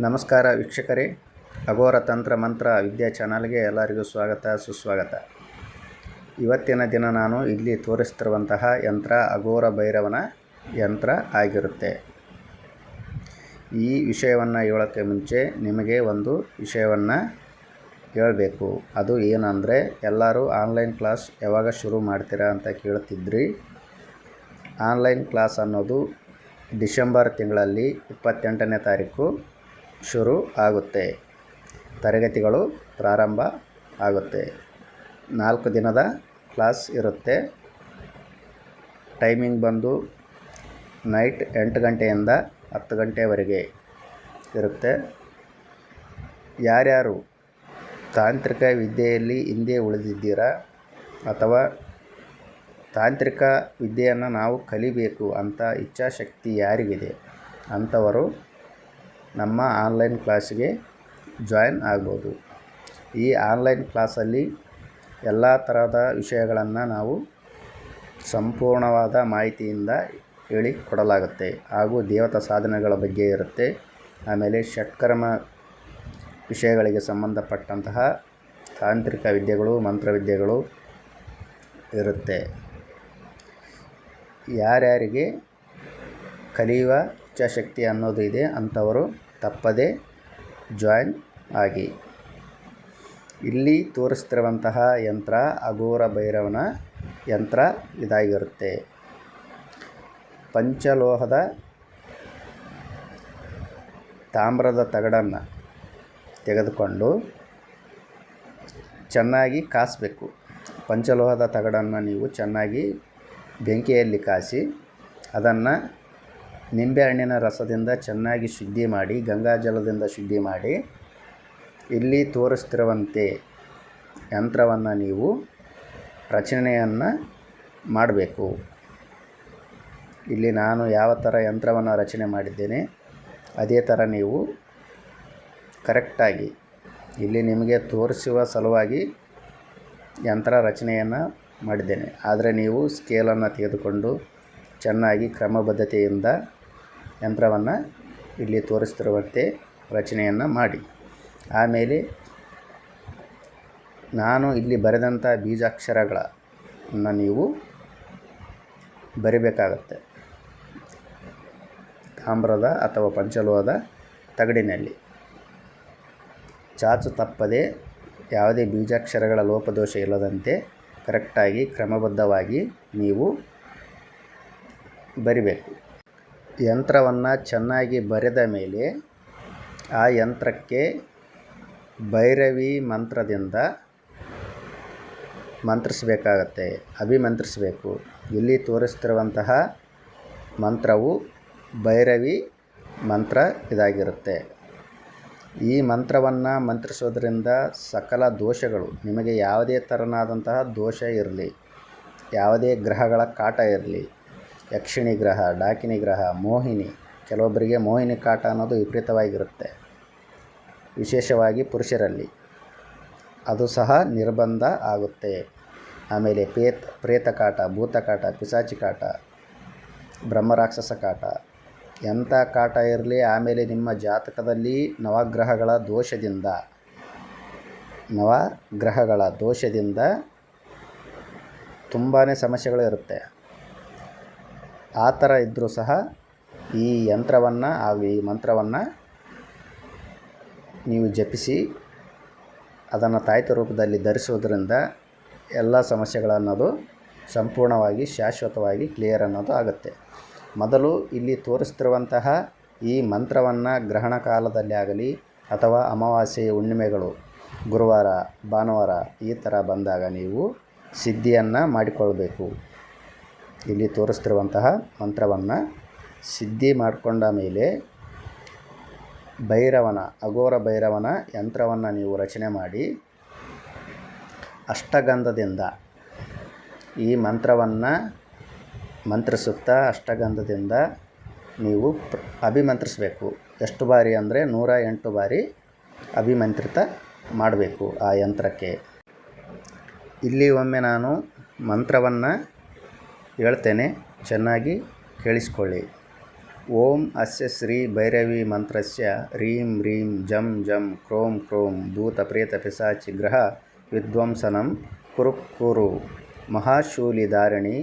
ನಮಸ್ಕಾರ ವೀಕ್ಷಕರೇ, ಅಘೋರ ತಂತ್ರ ಮಂತ್ರ ವಿದ್ಯಾ ಚಾನಲ್ಗೆ ಎಲ್ಲರಿಗೂ ಸ್ವಾಗತ ಸುಸ್ವಾಗತ. ಇವತ್ತಿನ ದಿನ ನಾನು ಇಲ್ಲಿ ತೋರಿಸ್ತಿರುವಂತಹ ಯಂತ್ರ ಅಘೋರ ಭೈರವನ ಯಂತ್ರ ಆಗಿರುತ್ತೆ. ಈ ವಿಷಯವನ್ನು ಹೇಳೋಕ್ಕೆ ಮುಂಚೆ ನಿಮಗೆ ಒಂದು ವಿಷಯವನ್ನು ಹೇಳಬೇಕು. ಅದು ಏನಂದರೆ, ಎಲ್ಲರೂ ಆನ್ಲೈನ್ ಕ್ಲಾಸ್ ಯಾವಾಗ ಶುರು ಮಾಡ್ತೀರಾ ಅಂತ ಕೇಳ್ತಿದ್ರಿ. ಆನ್ಲೈನ್ ಕ್ಲಾಸ್ ಅನ್ನೋದು ಡಿಸೆಂಬರ್ ತಿಂಗಳಲ್ಲಿ 28ನೇ ತಾರೀಕು ಶುರು ಆಗುತ್ತೆ. ತರಗತಿಗಳು ಪ್ರಾರಂಭ ಆಗುತ್ತೆ. 4 ದಿನದ ಕ್ಲಾಸ್ ಇರುತ್ತೆ. ಟೈಮಿಂಗ್ ಬಂದು ನೈಟ್ 8 ಗಂಟೆಯಿಂದ 10 ಗಂಟೆವರೆಗೆ ಇರುತ್ತೆ. ಯಾರ್ಯಾರು ತಾಂತ್ರಿಕ ವಿದ್ಯೆಯಲ್ಲಿ ಹಿಂದೆ ಉಳಿದಿದ್ದೀರಾ ಅಥವಾ ತಾಂತ್ರಿಕ ವಿದ್ಯೆಯನ್ನು ನಾವು ಕಲಿಬೇಕು ಅಂತ ಇಚ್ಛಾಶಕ್ತಿ ಯಾರಿಗಿದೆ ಅಂಥವರು ನಮ್ಮ ಆನ್ಲೈನ್ ಕ್ಲಾಸಿಗೆ ಜಾಯಿನ್ ಆಗ್ಬೋದು. ಈ ಆನ್ಲೈನ್ ಕ್ಲಾಸಲ್ಲಿ ಎಲ್ಲ ಥರದ ವಿಷಯಗಳನ್ನು ನಾವು ಸಂಪೂರ್ಣವಾದ ಮಾಹಿತಿಯಿಂದ ಹೇಳಿಕೊಡಲಾಗುತ್ತೆ. ಹಾಗೂ ದೇವತಾ ಸಾಧನೆಗಳ ಬಗ್ಗೆ ಇರುತ್ತೆ. ಆಮೇಲೆ ಷಟ್ಕರ್ಮ ವಿಷಯಗಳಿಗೆ ಸಂಬಂಧಪಟ್ಟಂತಹ ತಾಂತ್ರಿಕ ವಿದ್ಯೆಗಳು, ಮಂತ್ರವಿದ್ಯೆಗಳು ಇರುತ್ತೆ. ಯಾರ್ಯಾರಿಗೆ ಕಲಿಯುವ ಇಚ್ಛಾಶಕ್ತಿ ಅನ್ನೋದು ಇದೆ ಅಂಥವರು ತಪ್ಪದೇ ಜಾಯಿನ್ ಆಗಿ. ಇಲ್ಲಿ ತೋರಿಸ್ತಿರುವಂತಹ ಯಂತ್ರ ಅಘೋರ ಭೈರವನ ಯಂತ್ರ ಇದಾಗಿರುತ್ತೆ. ಪಂಚಲೋಹದ ತಾಮ್ರದ ತಗಡನ್ನು ತೆಗೆದುಕೊಂಡು ಚೆನ್ನಾಗಿ ಕಾಸಬೇಕು. ಪಂಚಲೋಹದ ತಗಡನ್ನು ನೀವು ಚೆನ್ನಾಗಿ ಬೆಂಕಿಯಲ್ಲಿ ಕಾಸಿ ಅದನ್ನು ನಿಂಬೆಹಣ್ಣಿನ ರಸದಿಂದ ಚೆನ್ನಾಗಿ ಶುದ್ಧಿ ಮಾಡಿ, ಗಂಗಾಜಲದಿಂದ ಶುದ್ಧಿ ಮಾಡಿ, ಇಲ್ಲಿ ತೋರಿಸ್ತಿರುವಂತೆ ಯಂತ್ರವನ್ನು ನೀವು ರಚನೆಯನ್ನು ಮಾಡಬೇಕು. ಇಲ್ಲಿ ನಾನು ಯಾವ ಥರ ಯಂತ್ರವನ್ನು ರಚನೆ ಮಾಡಿದ್ದೇನೆ ಅದೇ ಥರ ನೀವು ಕರೆಕ್ಟಾಗಿ ಇಲ್ಲಿ ನಿಮಗೆ ತೋರಿಸುವ ಸಲುವಾಗಿ ಯಂತ್ರ ರಚನೆಯನ್ನು ಮಾಡಿದ್ದೇನೆ. ಆದರೆ ನೀವು ಸ್ಕೇಲನ್ನು ತೆಗೆದುಕೊಂಡು ಚೆನ್ನಾಗಿ ಕ್ರಮಬದ್ಧತೆಯಿಂದ ಯಂತ್ರವನ್ನು ಇಲ್ಲಿ ತೋರಿಸ್ತಿರುವಂತೆ ರಚನೆಯನ್ನು ಮಾಡಿ. ಆಮೇಲೆ ನಾನು ಇಲ್ಲಿ ಬರೆದಂಥ ಬೀಜಾಕ್ಷರಗಳನ್ನು ನೀವು ಬರಿಬೇಕಾಗತ್ತೆ. ತಾಮ್ರದ ಅಥವಾ ಪಂಚಲೋಹದ ತಗಡಿನಲ್ಲಿ ಚಾಚು ತಪ್ಪದೆ ಯಾವುದೇ ಬೀಜಾಕ್ಷರಗಳ ಲೋಪದೋಷ ಇಲ್ಲದಂತೆ ಕರೆಕ್ಟಾಗಿ ಕ್ರಮಬದ್ಧವಾಗಿ ನೀವು ಬರಿಬೇಕು. ಯಂತ್ರವನ್ನು ಚೆನ್ನಾಗಿ ಬರೆದ ಮೇಲೆ ಆ ಯಂತ್ರಕ್ಕೆ ಭೈರವಿ ಮಂತ್ರದಿಂದ ಮಂತ್ರಿಸಬೇಕಾಗತ್ತೆ, ಅಭಿಮಂತ್ರಿಸಬೇಕು. ಇಲ್ಲಿ ತೋರಿಸ್ತಿರುವಂತಹ ಮಂತ್ರವು ಭೈರವಿ ಮಂತ್ರ ಇದಾಗಿರುತ್ತೆ. ಈ ಮಂತ್ರವನ್ನು ಮಂತ್ರಿಸೋದ್ರಿಂದ ಸಕಲ ದೋಷಗಳು, ನಿಮಗೆ ಯಾವುದೇ ಥರನಾದಂತಹ ದೋಷ ಇರಲಿ, ಯಾವುದೇ ಗ್ರಹಗಳ ಕಾಟ ಇರಲಿ, ಯಕ್ಷಿಣಿ ಗ್ರಹ, ಡಾಕಿನಿ ಗ್ರಹ, ಮೋಹಿನಿ, ಕೆಲವೊಬ್ಬರಿಗೆ ಮೋಹಿನಿ ಕಾಟ ಅನ್ನೋದು ವಿಪರೀತವಾಗಿರುತ್ತೆ, ವಿಶೇಷವಾಗಿ ಪುರುಷರಲ್ಲಿ, ಅದು ಸಹ ನಿರ್ಬಂಧ ಆಗುತ್ತೆ. ಆಮೇಲೆ ಪ್ರೇತ ಕಾಟ, ಭೂತ ಕಾಟ, ಪಿಶಾಚಿ ಕಾಟ, ಬ್ರಹ್ಮರಾಕ್ಷಸ ಕಾಟ, ಎಂಥ ಕಾಟ ಇರಲಿ. ಆಮೇಲೆ ನಿಮ್ಮ ಜಾತಕದಲ್ಲಿ ನವಗ್ರಹಗಳ ದೋಷದಿಂದ ತುಂಬಾ ಸಮಸ್ಯೆಗಳು ಇರುತ್ತೆ. ಆ ಥರ ಇದ್ದರೂ ಸಹ ಈ ಯಂತ್ರವನ್ನು ಹಾಗೂ ಈ ಮಂತ್ರವನ್ನು ನೀವು ಜಪಿಸಿ ಅದನ್ನು ತಾಯ್ತ ರೂಪದಲ್ಲಿ ಧರಿಸುವುದರಿಂದ ಎಲ್ಲ ಸಮಸ್ಯೆಗಳನ್ನೋದು ಸಂಪೂರ್ಣವಾಗಿ ಶಾಶ್ವತವಾಗಿ ಕ್ಲಿಯರ್ ಅನ್ನೋದು ಆಗುತ್ತೆ. ಮೊದಲು ಇಲ್ಲಿ ತೋರಿಸ್ತಿರುವಂತಹ ಈ ಮಂತ್ರವನ್ನು ಗ್ರಹಣ ಕಾಲದಲ್ಲಿ ಆಗಲಿ ಅಥವಾ ಅಮಾವಾಸ್ಯೆ, ಹುಣ್ಣಿಮೆಗಳು, ಗುರುವಾರ, ಭಾನುವಾರ ಈ ಥರ ಬಂದಾಗ ನೀವು ಸಿದ್ಧಿಯನ್ನು ಮಾಡಿಕೊಳ್ಬೇಕು. ಇಲ್ಲಿ ತೋರಿಸ್ತಿರುವಂತಹ ಮಂತ್ರವನ್ನು ಸಿದ್ಧಿ ಮಾಡಿಕೊಂಡ ಮೇಲೆ ಅಘೋರ ಭೈರವನ ಯಂತ್ರವನ್ನು ನೀವು ರಚನೆ ಮಾಡಿ ಅಷ್ಟಗಂಧದಿಂದ ಈ ಮಂತ್ರವನ್ನು ಮಂತ್ರಿಸುತ್ತಾ ಅಷ್ಟಗಂಧದಿಂದ ನೀವು ಅಭಿಮಂತ್ರಿಸಬೇಕು. ಎಷ್ಟು ಬಾರಿ ಅಂದರೆ 108 ಬಾರಿ ಅಭಿಮಂತ್ರಿತ ಮಾಡಬೇಕು ಆ ಯಂತ್ರಕ್ಕೆ. ಇಲ್ಲಿ ಒಮ್ಮೆ ನಾನು ಮಂತ್ರವನ್ನು ಹೇಳ್ತೇನೆ, ಚೆನ್ನಾಗಿ ಕೇಳಿಸ್ಕೊಳ್ಳಿ. ಓಂ ಅಸ್ಯ ಶ್ರೀ ಭೈರವಿ ಮಂತ್ರಸ್ಯ ರೀಂ ರೀಂ ಜಂ ಜಂ ಕ್ರೋಂ ಕ್ರೋಂ ಭೂತ ಪ್ರೇತ ಪಿಶಾಚಿ ಗ್ರಹ ವಿಧ್ವಂಸನಂ ಕುರು ಕುರು ಮಹಾಶೂಲಿಧಾರಿಣಿ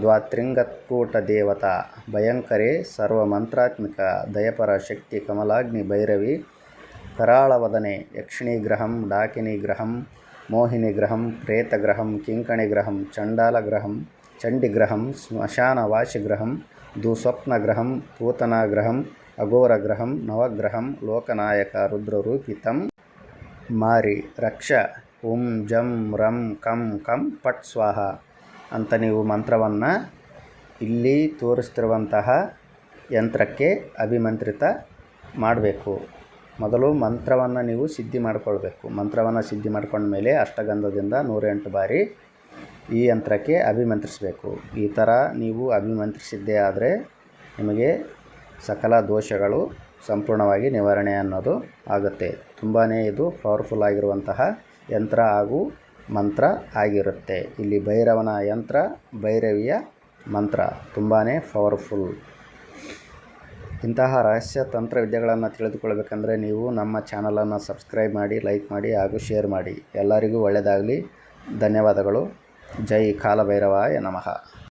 ದ್ವಾತ್ರಿಂಗತ್ಕೂಟ ದೇವತಾ ಭಯಂಕರೇ ಸರ್ವಮಂತ್ರಾತ್ಮಿಕ ದಯಪರ ಶಕ್ತಿ ಕಮಲಾಗ್ನಿ ಭೈರವಿ ಕರಾಳವದನೆ ಯಕ್ಷಿಣೀಗ್ರಹಂ ಡಾಕಿನಿಗ್ರಹಂ ಮೋಹಿನಿಗ್ರಹಂ ಪ್ರೇತಗ್ರಹಂ ಕಿಂಕಣಿಗ್ರಹಂ ಚಂಡಾಲಗ್ರಹಂ ಚಂಡಿಗ್ರಹಂ ಸ್ಮಶಾನವಾಸಿಗ್ರಹಂ ದುಸ್ವಪ್ನಗ್ರಹಂ ಪೂತನಾಗ್ರಹಂ ಅಘೋರಗ್ರಹಂ ನವಗ್ರಹಂ ಲೋಕನಾಯಕ ರುದ್ರರೂಪಿತಂ ಮಾರಿ ರಕ್ಷ ಓಂ ಜಂ ರಂ ಕಂ ಕಂ ಪಟ್ ಸ್ವಾಹ ಅಂತ ನೀವು ಮಂತ್ರವನ್ನು ಇಲ್ಲಿ ತೋರಿಸ್ತಿರುವಂತಹ ಯಂತ್ರಕ್ಕೆ ಅಭಿಮಂತ್ರಿತ ಮಾಡಬೇಕು. ಮೊದಲು ಮಂತ್ರವನ್ನು ನೀವು ಸಿದ್ಧಿ ಮಾಡಿಕೊಳ್ಬೇಕು. ಮಂತ್ರವನ್ನು ಸಿದ್ಧಿ ಮಾಡ್ಕೊಂಡ್ಮೇಲೆ ಅಷ್ಟಗಂಧದಿಂದ 108 ಬಾರಿ ಈ ಯಂತ್ರಕ್ಕೆ ಅಭಿಮಂತ್ರಿಸಬೇಕು. ಈ ಥರ ನೀವು ಅಭಿಮಂತ್ರಿಸಿದ್ದೇ ಆದರೆ ನಿಮಗೆ ಸಕಲ ದೋಷಗಳು ಸಂಪೂರ್ಣವಾಗಿ ನಿವಾರಣೆ ಅನ್ನೋದು ಆಗುತ್ತೆ. ತುಂಬಾ ಇದು ಪವರ್ಫುಲ್ ಆಗಿರುವಂತಹ ಯಂತ್ರ ಹಾಗೂ ಮಂತ್ರ ಆಗಿರುತ್ತೆ. ಇಲ್ಲಿ ಭೈರವನ ಯಂತ್ರ, ಭೈರವಿಯ ಮಂತ್ರ ತುಂಬಾ ಪವರ್ಫುಲ್. ಇಂತಹ ರಹಸ್ಯ ತಂತ್ರವಿದ್ಯೆಗಳನ್ನು ತಿಳಿದುಕೊಳ್ಬೇಕಂದ್ರೆ ನೀವು ನಮ್ಮ ಚಾನಲನ್ನು ಸಬ್ಸ್ಕ್ರೈಬ್ ಮಾಡಿ, ಲೈಕ್ ಮಾಡಿ ಹಾಗೂ ಶೇರ್ ಮಾಡಿ. ಎಲ್ಲರಿಗೂ ಒಳ್ಳೆಯದಾಗಲಿ. ಧನ್ಯವಾದಗಳು. ಜೈ ಕಾಲಭೈರವಾಯ ನಮಃ.